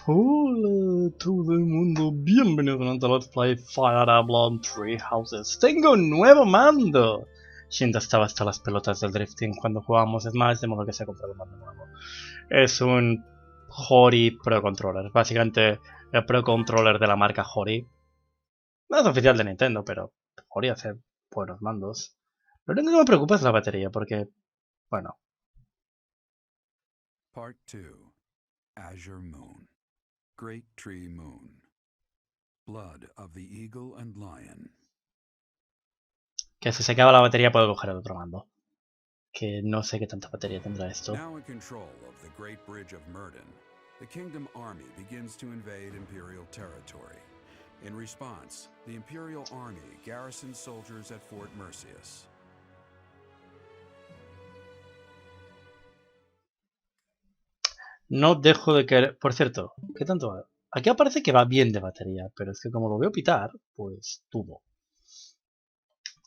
Hola todo el mundo, bienvenidos a Let's Play Fire Emblem Three Houses. Tengo un nuevo mando. Shinda estaba hasta las pelotas del drifting cuando jugamos, es más, de modo que se ha comprado un mando nuevo. Es un Hori Pro Controller, básicamente el Pro Controller de la marca Hori. No es oficial de Nintendo, pero Hori hace buenos mandos. Lo único que me preocupa es la batería, porque, bueno. Part 2. Azure Moon. Great Tree Moon. Blood of the Eagle and Lion. Que si se acaba la batería puedo coger el otro mando. Que no sé qué tanta batería tendrá esto. Now in control of the Great Bridge of Murden, the Kingdom Army begins to invade Imperial territory. In response, the Imperial Army garrisons soldiers at Fort Mercius. No dejo de querer... Por cierto, ¿qué tanto va? Aquí aparece que va bien de batería, pero es que como lo veo pitar, pues tuvo.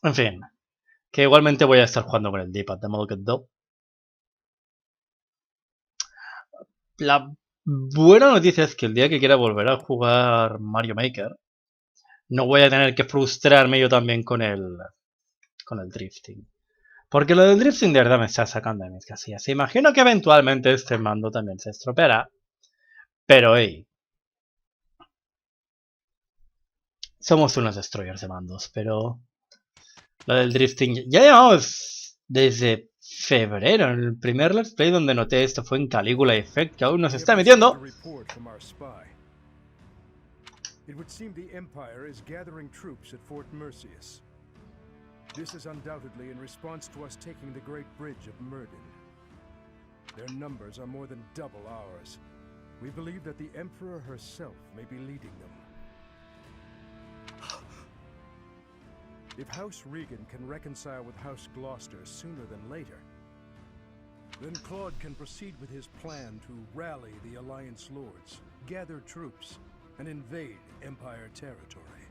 En fin, que igualmente voy a estar jugando con el D-pad, de modo que La buena noticia es que el día que quiera volver a jugar Mario Maker, no voy a tener que frustrarme yo también con el drifting. Porque lo del drifting de verdad me está sacando de mis casillas. Imagino que eventualmente este mando también se estropeará, pero hey, somos unos destroyers de mandos, pero lo del drifting ya llevamos desde febrero, en el primer Let's Play donde noté esto fue en Calígula Effect, que aún nos está emitiendo. It would seem the Empire is gathering troops at Fort Mercius. This is undoubtedly in response to us taking the Great Bridge of Murden. Their numbers are more than double ours. We believe that the Emperor herself may be leading them. If House Regan can reconcile with House Gloucester sooner than later, then Claude can proceed with his plan to rally the Alliance Lords, gather troops, and invade Empire territory.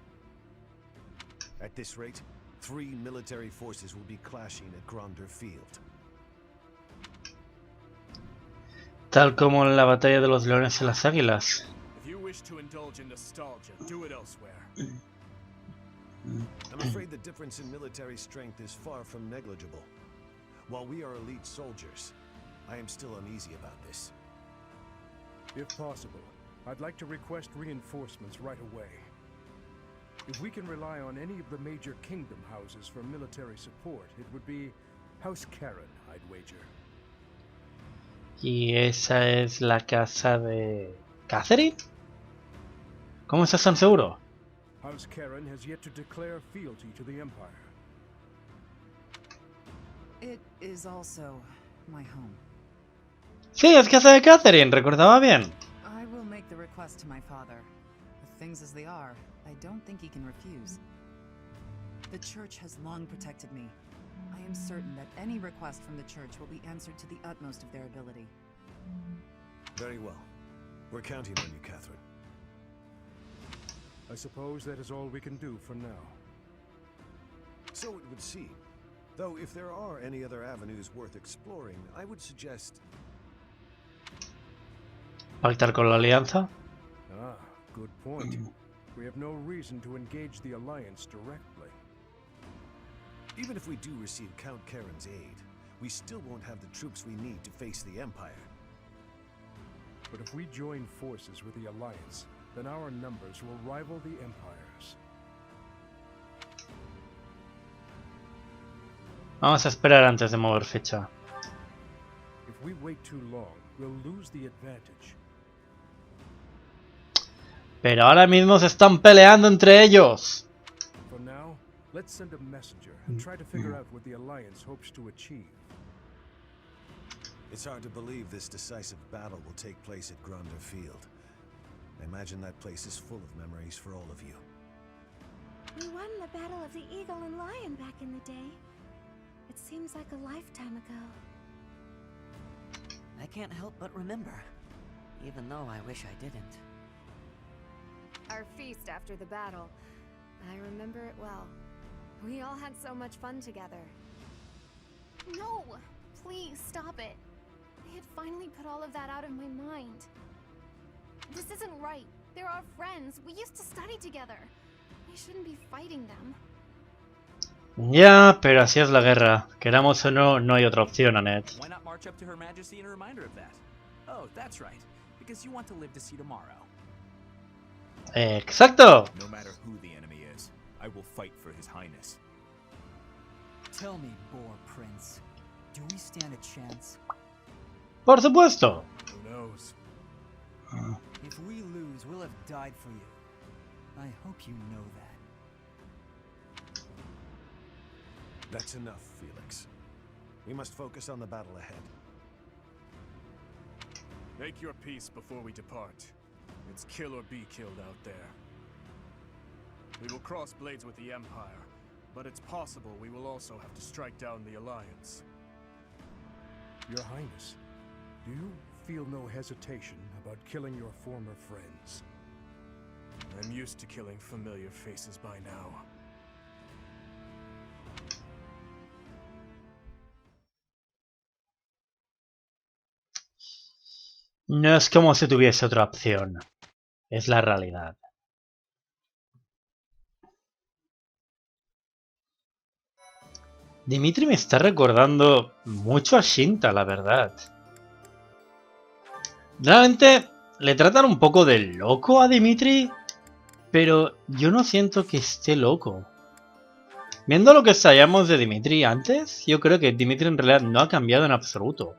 At this rate, 3 military forces will be clashing at Gronder Field. Tal como en la batalla de los leones y las águilas. If you wish to indulge in nostalgia, do it elsewhere. I'm afraid the difference in military strength is far from negligible. While we are elite soldiers, I am still uneasy about this. If possible, I'd like to request reinforcements right away. If we can rely on any of the major kingdom houses for military support, it would be House Karen, I'd wager. ¿Y esa es la casa de Catherine? ¿Cómo estás tan seguro? House Karen has yet to declare fealty to the Empire. It is also my home. Sí, es casa de Catherine, recordaba bien. I will make the request to my father. With things as they are, I don't think he can refuse. The Church has long protected me. I am certain that any request from the Church will be answered to the utmost of their ability. Very well. We're counting on you, Catherine. I suppose that is all we can do for now. So it would seem. Though if there are any other avenues worth exploring, I would suggest... ¿Pactar con la alianza? Ah, good point. We have no reason to engage the Alliance directly. Even if we do receive Count Karen's aid, we still won't have the troops we need to face the Empire. But if we join forces with the Alliance, then our numbers will rival the Empire's. Vamos a esperar antes de mover fecha. If we wait too long, we'll lose the advantage. Pero ahora mismo se están peleando entre ellos. For now, let's send a messenger and try to figure out what the Alliance hopes to achieve. It's hard to believe this decisive battle will take place at Gronder Field. I imagine that place is full of memories for all of you. We won the Battle of the Eagle and Lion back in the day. It seems like a lifetime ago. I can't help but remember, even though I wish I didn't. Our feast after the battle. I remember it well. We all had so much fun together. No! Please, stop it. I had finally put all of that out of my mind. This isn't right. They're our friends. We used to study together. We shouldn't be fighting them. Ya, pero así es la guerra. Queramos o no, no hay otra opción, Annette. Why not march up to Her Majesty in a reminder of that? Oh, that's right. Because you want to live to see tomorrow. ¡Exacto! No matter who the enemy is, I will fight for His Highness. Tell me, Boar Prince, do we stand a chance? Por supuesto. Who knows? If we lose, we'll have died for you. I hope you know that. That's enough, Felix. We must focus on the battle ahead. Make your peace before we depart. It's kill or be killed out there. We will cross blades with the Empire, but it's possible we will also have to strike down the Alliance. Your Highness, do you feel no hesitation about killing your former friends? I'm used to killing familiar faces by now. No es como si tuviese otra opción. Es la realidad. Dimitri me está recordando mucho a Shinta, la verdad. Realmente le tratan un poco de loco a Dimitri, pero yo no siento que esté loco. Viendo lo que sabíamos de Dimitri antes, yo creo que Dimitri en realidad no ha cambiado en absoluto.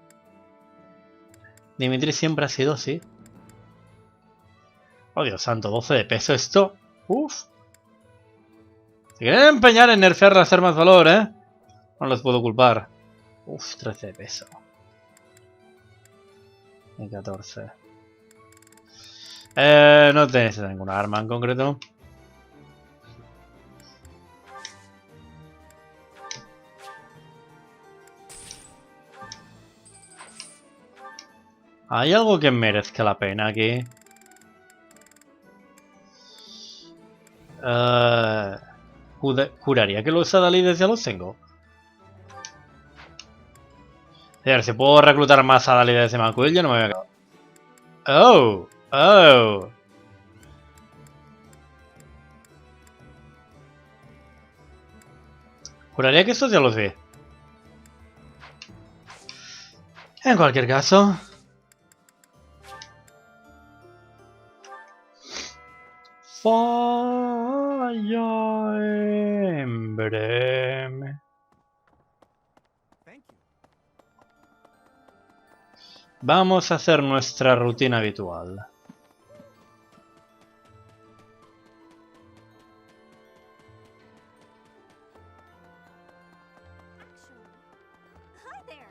Dimitri siempre ha sido así. Oh, Dios santo, 12 de peso esto. Uf. Se quieren empeñar en nerfear las armas valor, ¿eh? No los puedo culpar. Uf, 13 de peso. Y 14. No tenéis ninguna arma en concreto. ¿Hay algo que merezca la pena aquí? Juraría que los adalides ya los tengo. A ver, si puedo reclutar más adalides de Macuil, yo no me voy a quedar. ¡Oh! ¡Oh! Juraría que estos ya los vi. En cualquier caso... Fire Emblem. Vamos a hacer nuestra rutina habitual. Hi there.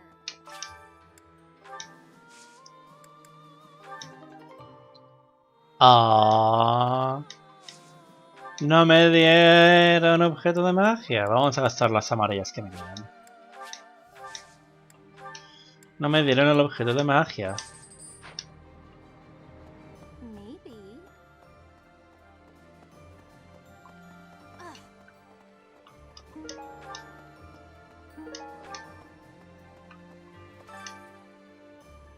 No me dieron objeto de magia. Vamos a gastar las amarillas que me quedan. No me dieron el objeto de magia. Maybe.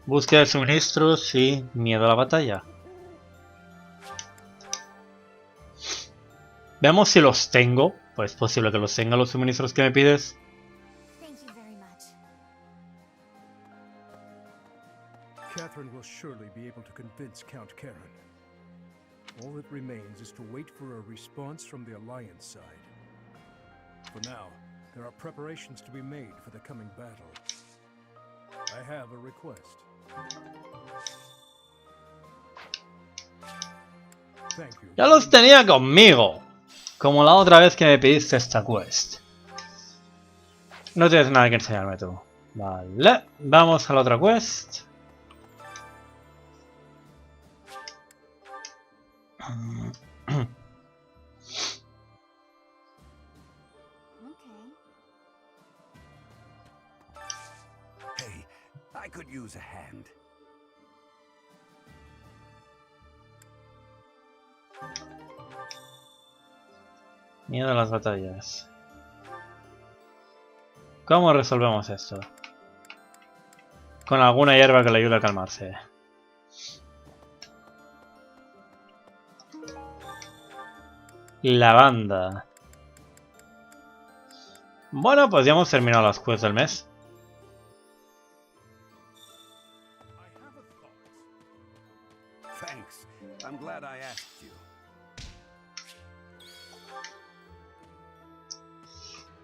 Búsqueda de suministros, sí. Miedo a la batalla. Veamos si los tengo. Pues es posible que los tenga los suministros que me pides. Thank you very much. Catherine will surely be able to convince Count Karen. All that remains is to wait for a response from the Alliance side. For now, there are preparations to be made for the coming battle. I have a request. Thank you. Ya los tenía conmigo. Como la otra vez que me pediste esta quest. No tienes nada que enseñarme tú. Vale, vamos a la otra quest. Hey, I could use a hand. Miedo a las batallas. ¿Cómo resolvemos esto? Con alguna hierba que le ayude a calmarse. La banda. Bueno, pues ya hemos terminado las quests del mes. Thanks. I'm glad I asked you.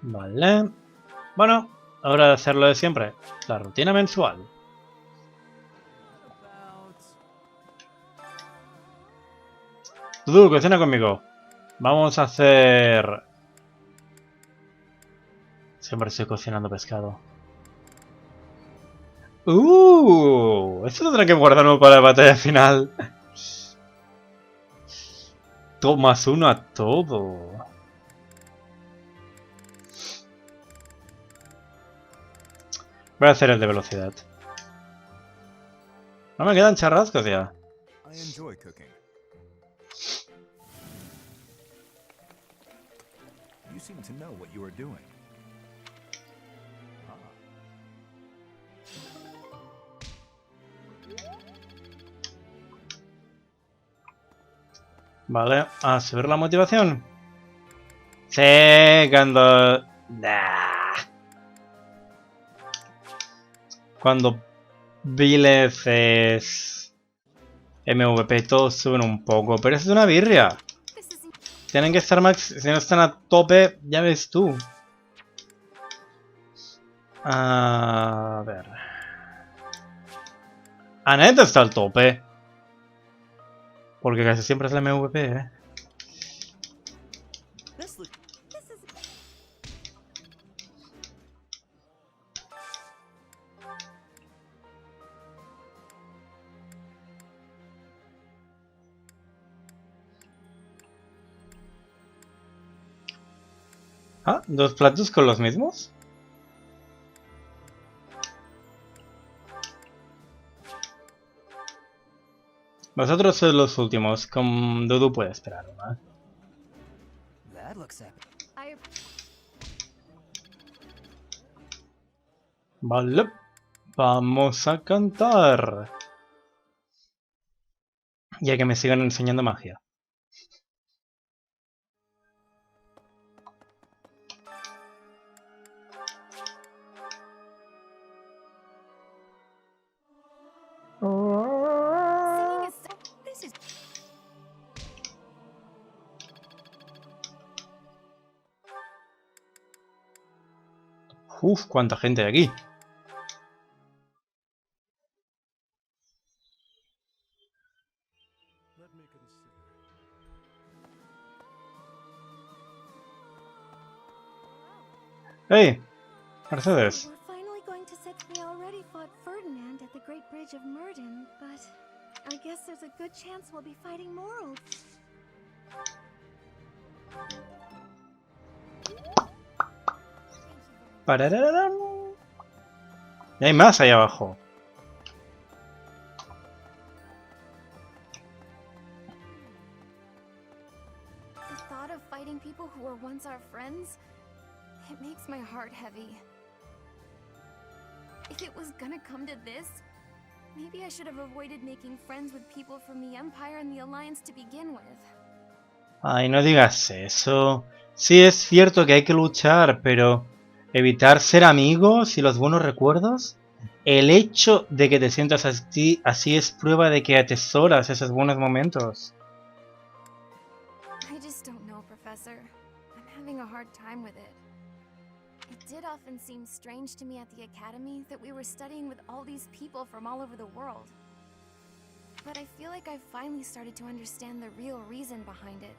Vale. Bueno, hora de hacer lo de siempre. La rutina mensual. Dudu, cocina conmigo. Vamos a hacer... Siempre estoy cocinando pescado. Esto tendrá que guardarlo para la batalla final. Tomas uno a todo. Voy a hacer el de velocidad. No me quedan charrascos ya. I enjoy cooking. You seem to know what you are doing. Vale, a subir la motivación. Sí, cuando... Cuando Viles es... MVP todos suben un poco, pero eso es una birria. Tienen que estar max... Si no están a tope, ya ves tú. A ver... Annette está al tope. Porque casi siempre es la MVP, ¿eh? Ah, ¿dos platos con los mismos? Vosotros sois los últimos. Con Dudu puede esperar, ¿no? Vale. Vamos a cantar. Ya que me sigan enseñando magia. Uf, cuánta gente hay aquí. Hey, Mercedes. We're finally going to sit. We already fought Ferdinand at the Great Bridge of Murden, but I guess there's a good chance we'll be fighting Moral. Parararán. Y hay más ahí abajo. The thought of fighting people who were once our friends, it makes my heart heavy. If it was gonna come to this, maybe I should have avoided making friends with people from the Empire and the Alliance to begin with. Ay, no digas eso. Sí, es cierto que hay que luchar, pero... Evitar ser amigos y los buenos recuerdos. El hecho de que te sientas así es prueba de que atesoras esos buenos momentos. I just don't know, Professor. I'm having a hard time with it. It did often seem strange to me at the Academy that we were studying with all these people from all over the world. But I feel like I've finally started to understand the real reason behind it.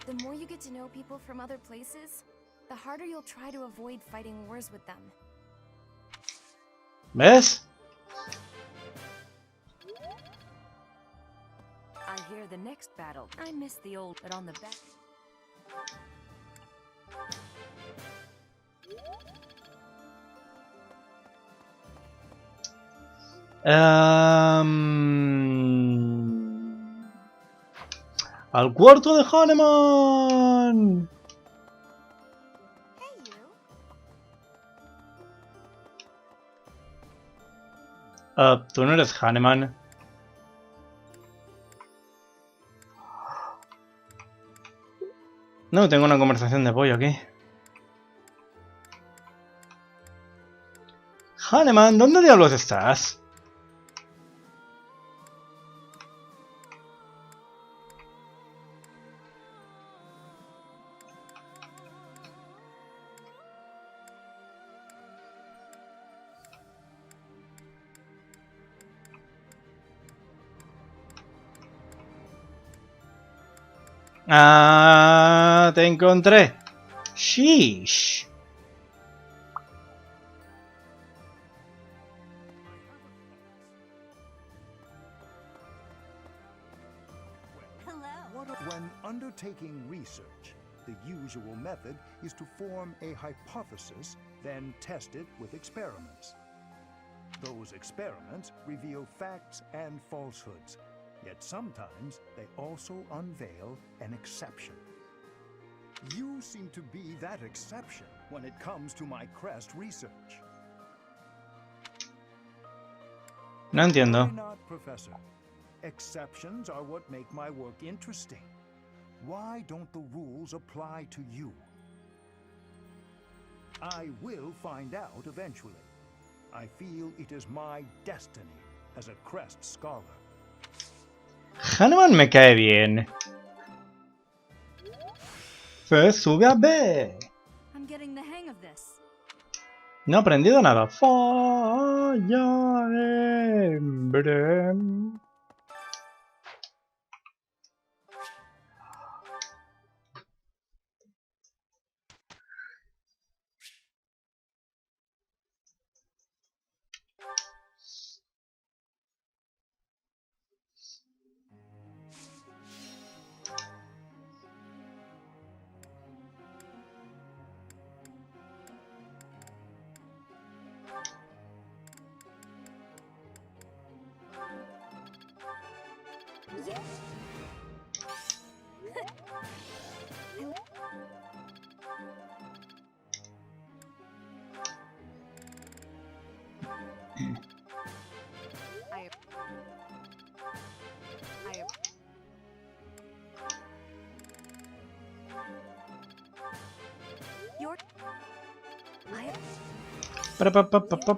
The more you get to know people from other places, the harder you'll try to avoid fighting wars with them. ¿Ves? I hear the next battle. I miss the old, but on the back. Al cuarto de Hahnemann. Tú no eres Hahnemann. No, tengo una conversación de pollo aquí. Hahnemann, ¿dónde diablos estás? Ah, te encontré. Sheesh. When undertaking research, the usual method is to form a hypothesis, then test it with experiments. Those experiments reveal facts and falsehoods, yet sometimes they also unveil an exception. You seem to be that exception when it comes to my crest research. No entiendo. Why not, Professor? Exceptions are what make my work interesting. Why don't the rules apply to you? I will find out eventually. I feel it is my destiny as a crest scholar. Hahnemann me cae bien. Se sube a B. I'm getting the hang of this. No he aprendido nada. Fire Emblem.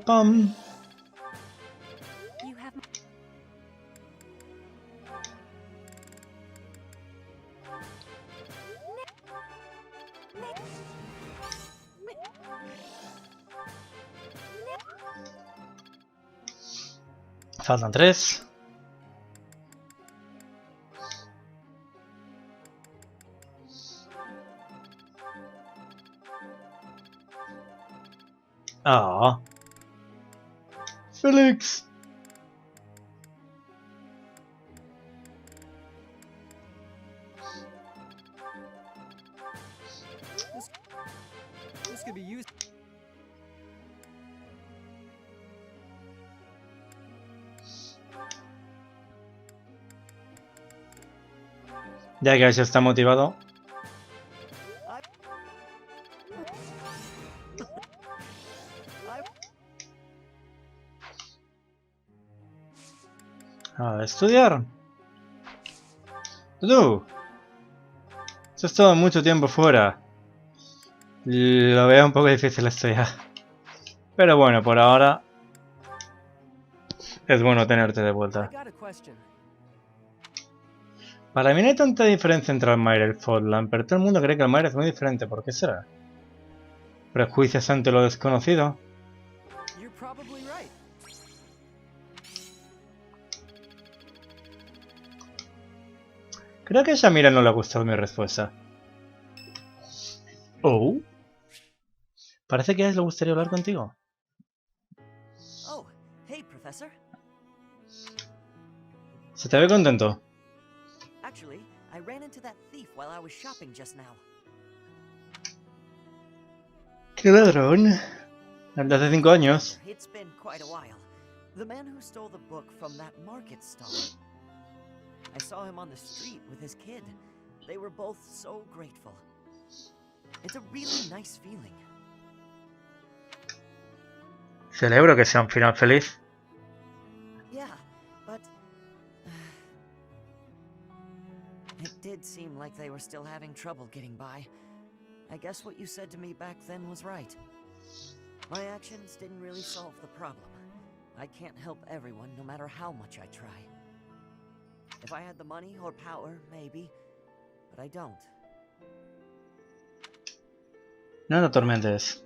Pam. Faltan 3. Ah. Felix. This could be used. Ya que ya está motivado. A estudiar. Tú. Has estado mucho tiempo fuera. Lo veo un poco difícil estudiar. Pero bueno, por ahora es bueno tenerte de vuelta. Para mí no hay tanta diferencia entre Almire y el Fodland, pero todo el mundo cree que Almire es muy diferente. ¿Por qué será? ¿Prejuicios ante lo desconocido? Creo que a Shamira no le ha gustado mi respuesta. Oh. Parece que a él le gustaría hablar contigo. Oh, hey, Professor. Se te ve contento. Actually, I ran into that thief while I was shopping just now. ¡Qué ladrón! El de hace 5 años. It's been quite a while. The man who stole the book from that market stall. I saw him on the street with his kid. They were both so grateful. It's a really nice feeling. Celebro que sea un final feliz. Yeah, but It did seem like they were still having trouble getting by. I guess what you said to me back then was right. My actions didn't really solve the problem. I can't help everyone, no matter how much I try. If I had the money or power, maybe, but I don't. No lo atormentes.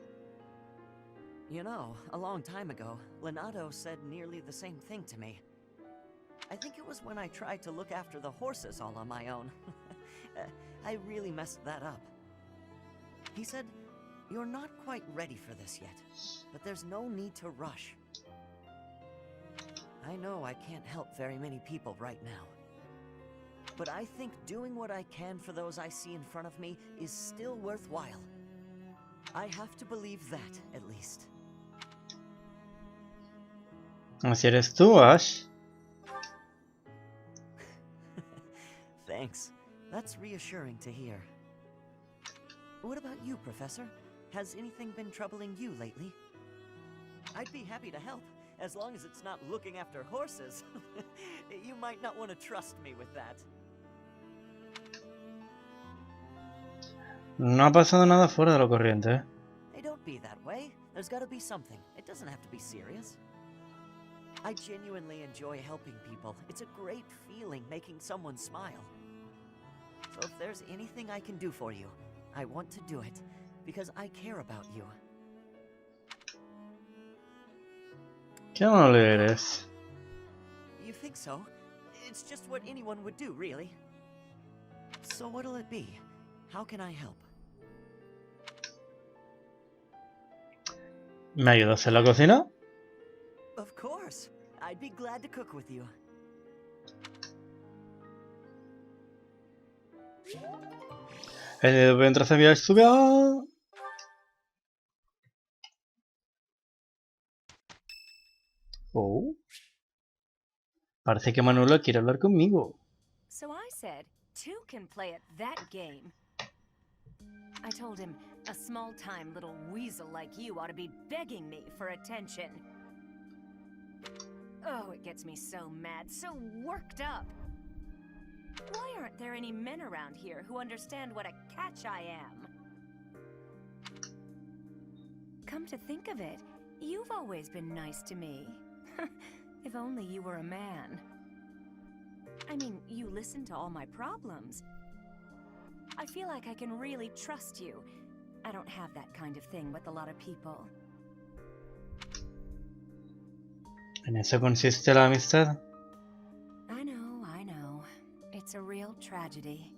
You know, a long time ago, Leonardo said nearly the same thing to me. I think it was when I tried to look after the horses all on my own. I really messed that up. He said, "You're not quite ready for this yet, but there's no need to rush." I know I can't help very many people right now. But I think doing what I can for those I see in front of me is still worthwhile. I have to believe that, at least. Así eres tú, Ash. Thanks. That's reassuring to hear. What about you, Professor? Has anything been troubling you lately? I'd be happy to help, as long as it's not looking after horses. You might not want to trust me with that. No ha pasado nada fuera de lo corriente, ¿eh? Hey, don't be that way. There's gotta be something. It doesn't have to be serious. I genuinely enjoy helping people. It's a great feeling making someone smile. So if there's anything I can do for you, I want to do it, because I care about you. ¿Qué amable eres? You think so? It's just what anyone would do, really. So what'll it be? How can I help? ¿Me ayudas en la cocina? Of course. I'd be glad to cook with you. El dedo mientras envía sube a... Oh. Parece que Manuela quiere hablar conmigo. So I said, two can play at that game. I told him, a small-time little weasel like you ought to be begging me for attention. Oh, it gets me so mad, so worked up. Why aren't there any men around here who understand what a catch I am? Come to think of it, you've always been nice to me. If only you were a man. I mean, you listen to all my problems. I feel like I can really trust you. I don't have that kind of thing with a lot of people. ¿En eso consiste la amistad? I know. It's a real tragedy.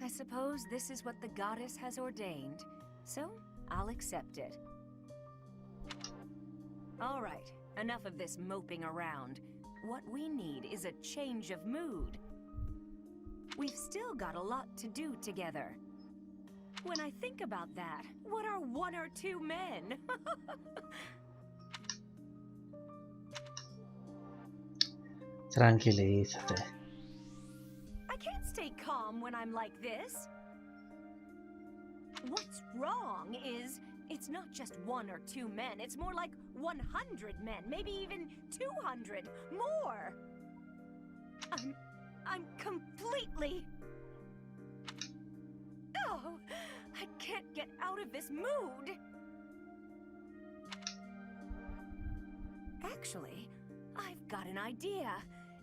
I suppose this is what the goddess has ordained, so I'll accept it. All right, enough of this moping around. What we need is a change of mood. We've still got a lot to do together. When I think about that, what are one or two men? Tranquilízate. I can't stay calm when I'm like this. What's wrong is, it's not just one or two men, it's more like 100 men, maybe even 200, more. I'm completely... Oh, I can't get out of this mood. Actually, I've got an idea.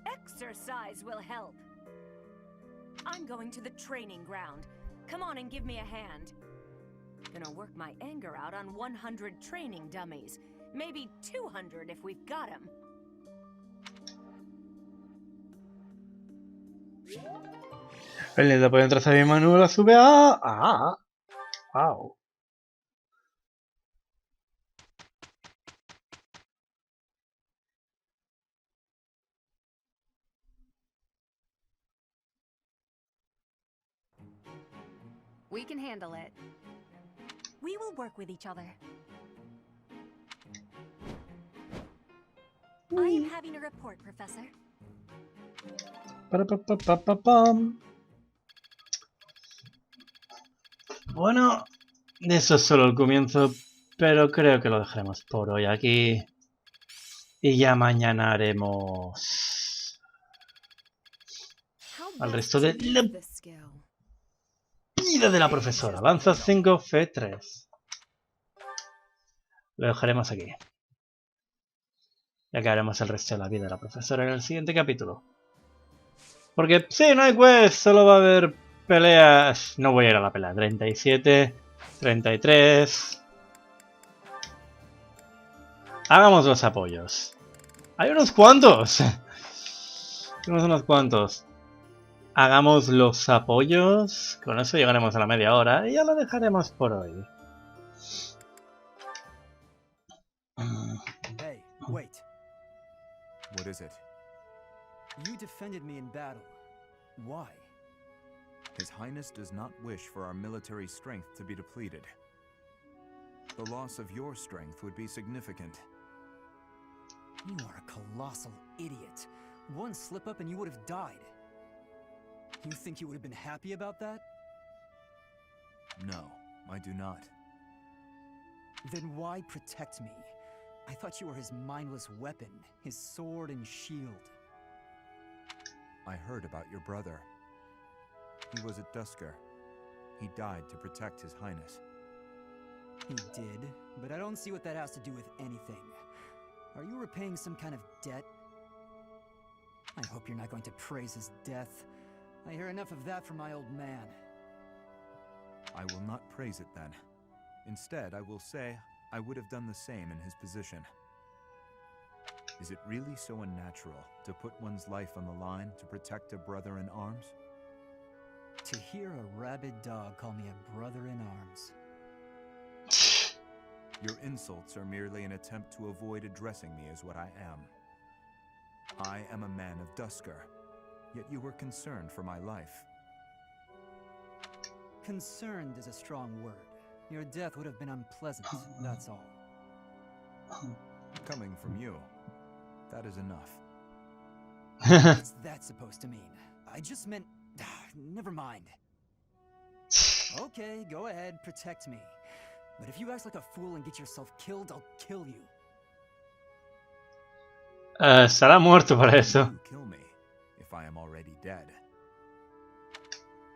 Exercise will help. I'm going to the training ground. Come on and give me a hand. Gonna work my anger out on 100 training dummies. Maybe 200 if we've got them. El dedo puede trazar mi Manuela sube a... Ah. Wow. We can handle it. We will work with each other. I am having a report, Professor. Bueno, eso es solo el comienzo, pero creo que lo dejaremos por hoy aquí. Y ya mañana haremos al resto de la vida de la profesora. Lanza 5 F3. Lo dejaremos aquí. Ya que haremos el resto de la vida de la profesora en el siguiente capítulo. Porque si no hay quest, solo va a haber peleas. No voy a ir a la pelea. 37, 33. Hagamos los apoyos. Hay unos cuantos. Tenemos unos cuantos. Hagamos los apoyos. Con eso llegaremos a la media hora y ya lo dejaremos por hoy. Hey, wait. What is it? You defended me in battle. Why? His Highness does not wish for our military strength to be depleted. The loss of your strength would be significant. You are a colossal idiot. One slip up and you would have died. You think you would have been happy about that? No, I do not. Then why protect me? I thought you were his mindless weapon, his sword and shield. I heard about your brother. He was a Dusker. He died to protect His Highness. He did, but I don't see what that has to do with anything. Are you repaying some kind of debt? I hope you're not going to praise his death. I hear enough of that from my old man. I will not praise it then. Instead, I will say I would have done the same in his position. Is it really so unnatural to put one's life on the line to protect a brother in arms? To hear a rabid dog call me a brother in arms. Your insults are merely an attempt to avoid addressing me as what I am. I am a man of Dusker, yet you were concerned for my life. Concerned is a strong word. Your death would have been unpleasant, that's all. Coming from you, that is enough. What's that supposed to mean? I just meant... Never mind. Okay, go ahead, protect me. But if you act like a fool and get yourself killed, I'll kill you. Estará muerto para eso. You kill me if I am already dead.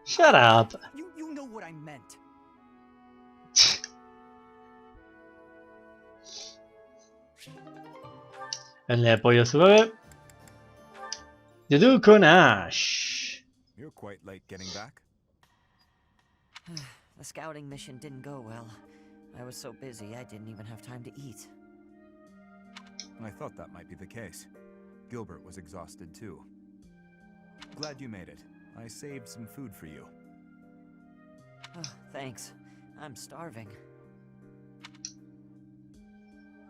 Shut up. You know what I meant. El de apoyo sube. Yudu con Ash. You're quite late getting back. The scouting mission didn't go well. I was so busy I didn't even have time to eat. I thought that might be the case. Gilbert was exhausted too. Glad you made it. I saved some food for you. Oh, thanks. I'm starving.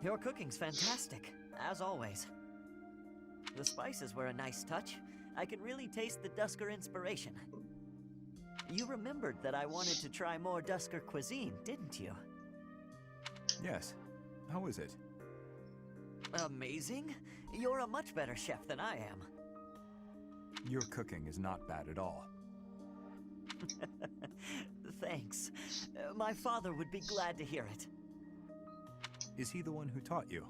Your cooking's fantastic, as always. The spices were a nice touch. I could really taste the Dusker inspiration. You remembered that I wanted to try more Dusker cuisine, didn't you? Yes. How is it? Amazing. You're a much better chef than I am. Your cooking is not bad at all. Thanks. My father would be glad to hear it. Is he the one who taught you?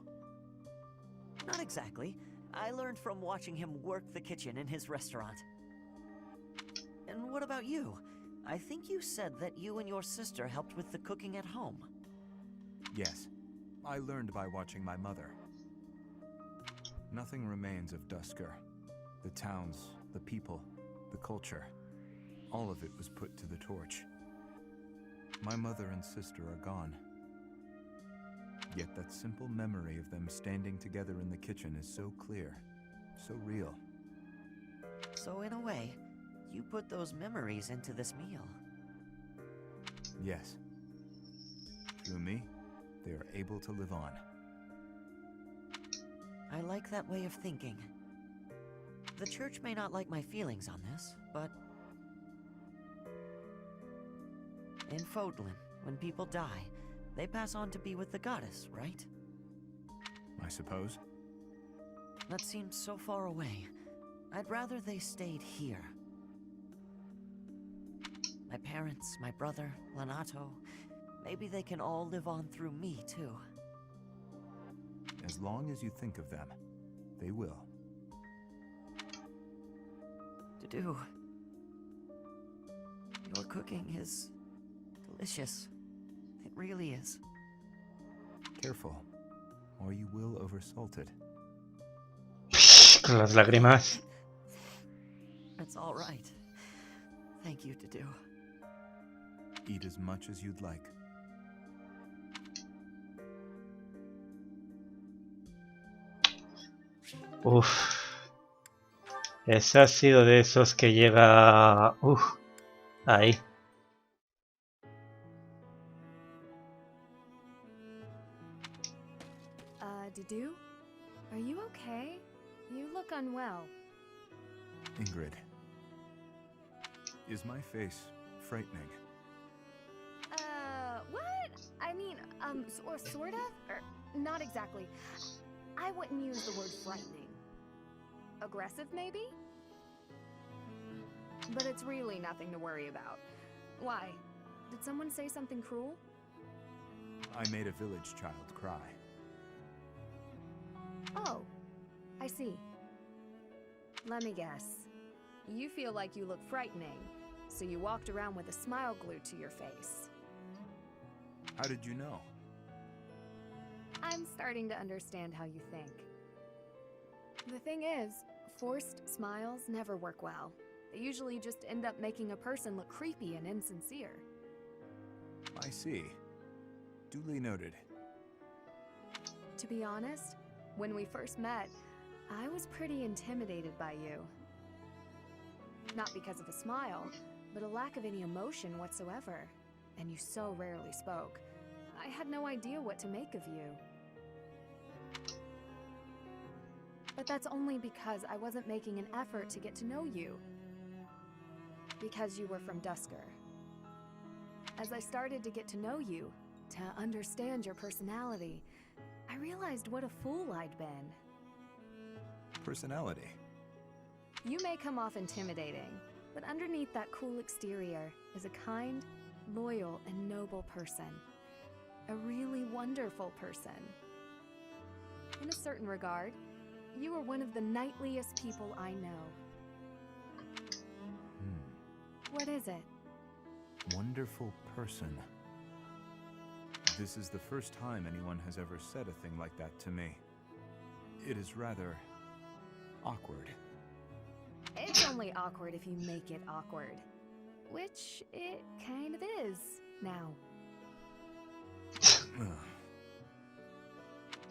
Not exactly. I learned from watching him work the kitchen in his restaurant. And what about you? I think you said that you and your sister helped with the cooking at home. Yes. I learned by watching my mother. Nothing remains of Dusker. The towns, the people, the culture. All of it was put to the torch. My mother and sister are gone. Yet that simple memory of them standing together in the kitchen is so clear, so real. So in a way, you put those memories into this meal. Yes. Through me, they are able to live on. I like that way of thinking. The church may not like my feelings on this, but... in Fodlan, when people die, they pass on to be with the goddess, right? I suppose. That seems so far away. I'd rather they stayed here. My parents, my brother, Lanato, maybe they can all live on through me, too. As long as you think of them, they will. Dudu, Your cooking is delicious. It really is. Careful, or you will oversalt it. Con las lágrimas. It's all right. Thank you, Dedu. Eat as much as you'd like. Uf. Ese ha sido de esos que llega... Uf. Ahí. Dedu? Are you okay? You look unwell. Ingrid. Is my face frightening? What? I mean, or sort of? Or not exactly. I wouldn't use the word frightening. Aggressive, maybe? But it's really nothing to worry about. Why? Did someone say something cruel? I made a village child cry. Oh, I see. Let me guess. You feel like you look frightening, so you walked around with a smile glued to your face. How did you know? I'm starting to understand how you think. The thing is, forced smiles never work well. They usually just end up making a person look creepy and insincere. I see. Duly noted. To be honest, when we first met, I was pretty intimidated by you. Not because of a smile, but a lack of any emotion whatsoever. And you so rarely spoke. I had no idea what to make of you. But that's only because I wasn't making an effort to get to know you. Because you were from Dusker. As I started to get to know you, to understand your personality, I realized what a fool I'd been. Personality? You may come off intimidating, but underneath that cool exterior is a kind, loyal, and noble person. A really wonderful person. In a certain regard, you are one of the knightliest people I know. What is it? Wonderful person. This is the first time anyone has ever said a thing like that to me. It is rather awkward. It's only awkward if you make it awkward. Which it kind of is, now.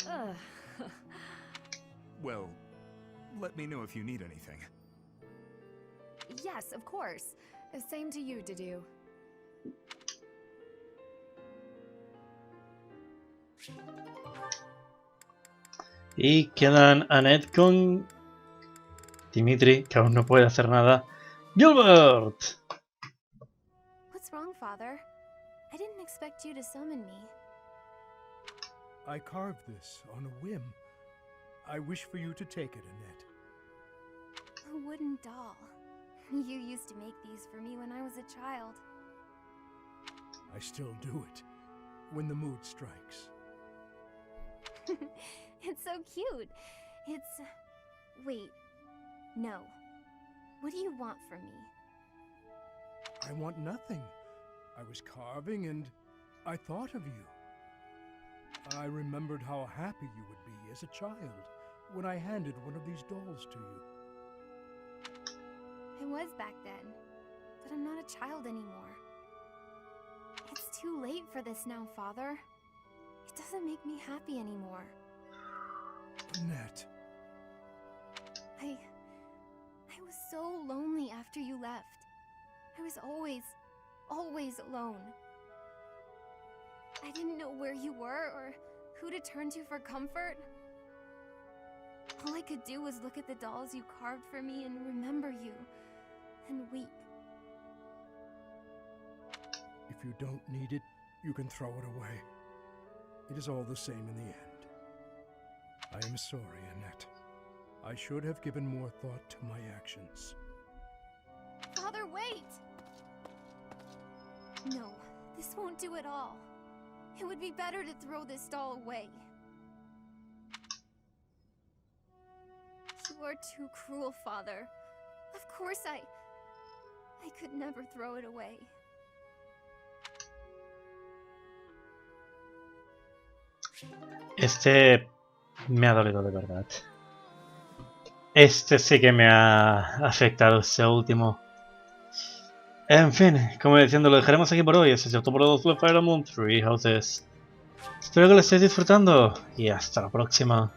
Ugh. Well, let me know if you need anything. Yes, of course. Same to you, Dedu. Y quedan Annette con Dimitri, que aún no puede hacer nada. ¡Gilbert! What's wrong, Father? I didn't expect you to summon me. I carved this on a whim. I wish for you to take it, Annette. A wooden doll. You used to make these for me when I was a child. I still do it, when the mood strikes. It's so cute. It's... Wait. No. What do you want from me? I want nothing. I was carving and I thought of you. I remembered how happy you would be as a child when I handed one of these dolls to you. I was back then, but I'm not a child anymore. It's too late for this now, Father. It doesn't make me happy anymore. Annette. I was so lonely after you left. I was always alone. I didn't know where you were or who to turn to for comfort. All I could do was look at the dolls you carved for me and remember you, and weep. If you don't need it, you can throw it away. It is all the same in the end. I am sorry, Annette. I should have given more thought to my actions. Father, wait! No, this won't do at all. It would be better to throw this doll away. You are too cruel, Father. Of course I could never throw it away. Este me ha dolido de verdad. Este sí que me ha afectado, este último. En fin, como diciendo, lo dejaremos aquí por hoy. Este es el top 2 de Fire Emblem 3 Houses. Espero que lo estéis disfrutando y hasta la próxima.